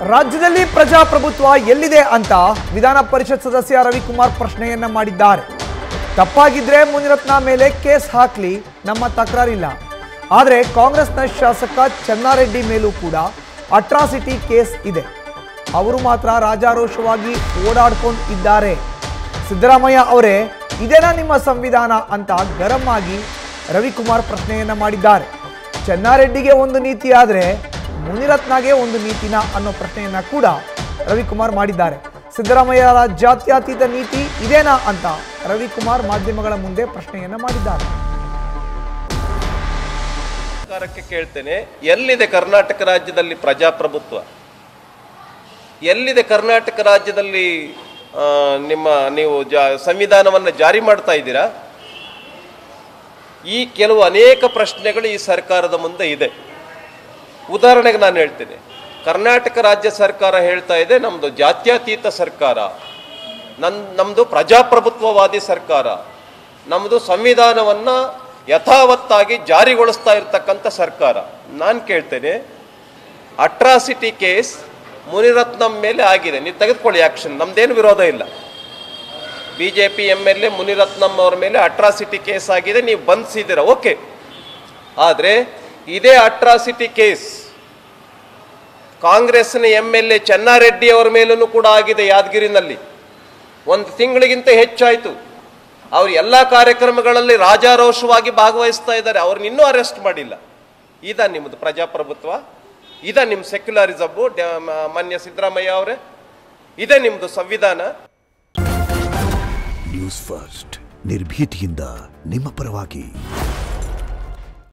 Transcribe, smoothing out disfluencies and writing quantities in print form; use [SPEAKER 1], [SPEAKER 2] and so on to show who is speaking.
[SPEAKER 1] ರಾಜ್ಯದಲ್ಲಿ ಪ್ರಜಾಪ್ರಭುತ್ವ ಎಲ್ಲಿದೆ ಅಂತ ವಿಧಾನ ಪರಿಷತ್ ಸದಸ್ಯ ರವಿಕುಮಾರ್ ಪ್ರಶ್ನೆಯನ್ನ ಮಾಡಿದ್ದಾರೆ. ತಪ್ಪಾಗಿದ್ರೆ ಮುನಿರತ್ನ ಮೇಲೆ ಕೇಸ್ ಹಾಕಲಿ, ನಮ್ಮ ತಕರಾರಿಲ್ಲ. ಆದರೆ ಕಾಂಗ್ರೆಸ್ನ ಶಾಸಕ ಚೆನ್ನಾರೆಡ್ಡಿ ಮೇಲೂ ಕೂಡ ಅಟ್ರಾಸಿಟಿ ಕೇಸ್ ಇದೆ. ಅವರು ಮಾತ್ರ ರಾಜಾರೋಷವಾಗಿ ಓಡಾಡ್ಕೊಂಡು ಇದ್ದಾರೆ. ಸಿದ್ದರಾಮಯ್ಯ ಅವರೇ, ಇದೇನಾ ನಿಮ್ಮ ಸಂವಿಧಾನ ಅಂತ ಗರಂ ಆಗಿ ರವಿಕುಮಾರ್ ಪ್ರಶ್ನೆಯನ್ನ ಮಾಡಿದ್ದಾರೆ. ಚೆನ್ನಾರೆಡ್ಡಿಗೆ ಒಂದು ನೀತಿ ಆದರೆ ಮುನಿರತ್ನಗೆ ಒಂದು ನೀತಿನ ಅನ್ನೋ ಪ್ರಶ್ನೆಯನ್ನ ಕೂಡ ರವಿಕುಮಾರ್ ಮಾಡಿದ್ದಾರೆ. ಸಿದ್ದರಾಮಯ್ಯರ ಜಾತ್ಯತೀತ ನೀತಿ ಇದೇನಾ ಅಂತ ರವಿಕುಮಾರ್ ಮಾಧ್ಯಮಗಳ ಮುಂದೆ ಪ್ರಶ್ನೆಯನ್ನ ಮಾಡಿದ್ದಾರೆ.
[SPEAKER 2] ಸರ್ಕಾರಕ್ಕೆ ಕೇಳ್ತೇನೆ, ಎಲ್ಲಿದೆ ಕರ್ನಾಟಕ ರಾಜ್ಯದಲ್ಲಿ ಪ್ರಜಾಪ್ರಭುತ್ವ? ಎಲ್ಲಿದೆ ಕರ್ನಾಟಕ ರಾಜ್ಯದಲ್ಲಿ ನೀವು ಸಂವಿಧಾನವನ್ನು ಜಾರಿ ಮಾಡ್ತಾ ಇದ್ದೀರಾ? ಈ ಕೆಲವು ಅನೇಕ ಪ್ರಶ್ನೆಗಳು ಈ ಸರ್ಕಾರದ ಮುಂದೆ ಇದೆ. ಉದಾಹರಣೆಗೆ ನಾನು ಹೇಳ್ತೇನೆ, ಕರ್ನಾಟಕ ರಾಜ್ಯ ಸರ್ಕಾರ ಹೇಳ್ತಾ ಇದೆ ನಮ್ಮದು ಜಾತ್ಯತೀತ ಸರ್ಕಾರ, ನಮ್ಮದು ಪ್ರಜಾಪ್ರಭುತ್ವವಾದಿ ಸರ್ಕಾರ, ನಮ್ಮದು ಸಂವಿಧಾನವನ್ನು ಯಥಾವತ್ತಾಗಿ ಜಾರಿಗೊಳಿಸ್ತಾ ಇರ್ತಕ್ಕಂಥ ಸರ್ಕಾರ. ನಾನು ಕೇಳ್ತೇನೆ, ಅಟ್ರಾಸಿಟಿ ಕೇಸ್ ಮುನಿರತ್ನಂ ಮೇಲೆ ಆಗಿದೆ, ನೀವು ತೆಗೆದುಕೊಳ್ಳಿ ಆ್ಯಕ್ಷನ್, ನಮ್ದೇನು ವಿರೋಧ ಇಲ್ಲ. BJP MLA ಮುನಿರತ್ನಂ ಅವರ ಮೇಲೆ ಅಟ್ರಾಸಿಟಿ ಕೇಸ್ ಆಗಿದೆ, ನೀವು ಬಂಧಿಸಿದ್ದೀರ, ಓಕೆ. ಆದರೆ ಇದೇ ಅಟ್ರಾಸಿಟಿ ಕೇಸ್ ಕಾಂಗ್ರೆಸ್ನ MLA ಚೆನ್ನಾರೆಡ್ಡಿ ಅವರ ಮೇಲೂ ಕೂಡ ಆಗಿದೆ. ಯಾದಗಿರಿನಲ್ಲಿ 1 ತಿಂಗಳಿಗಿಂತ ಹೆಚ್ಚಾಯಿತು. ಅವರು ಎಲ್ಲ ಕಾರ್ಯಕ್ರಮಗಳಲ್ಲಿ ರಾಜಾರೋಷವಾಗಿ ಭಾಗವಹಿಸ್ತಾ ಇದ್ದಾರೆ. ಅವ್ರನ್ನ ಇನ್ನೂ ಅರೆಸ್ಟ್ ಮಾಡಿಲ್ಲ. ಇದ ನಿಮ್ಮದು ಪ್ರಜಾಪ್ರಭುತ್ವ? ಇದ ನಿಮ್ಮ ಸೆಕ್ಯುಲರಿಸಮ್? ಮಾನ್ಯ ಸಿದ್ದರಾಮಯ್ಯ ಅವರೇ, ಇದೇ ನಿಮ್ಮದು ಸಂವಿಧಾನ?
[SPEAKER 3] ನ್ಯೂಸ್ ಫಸ್ಟ್, ನಿರ್ಭೀತಿಯಿಂದ ನಿಮ್ಮ ಪರವಾಗಿ.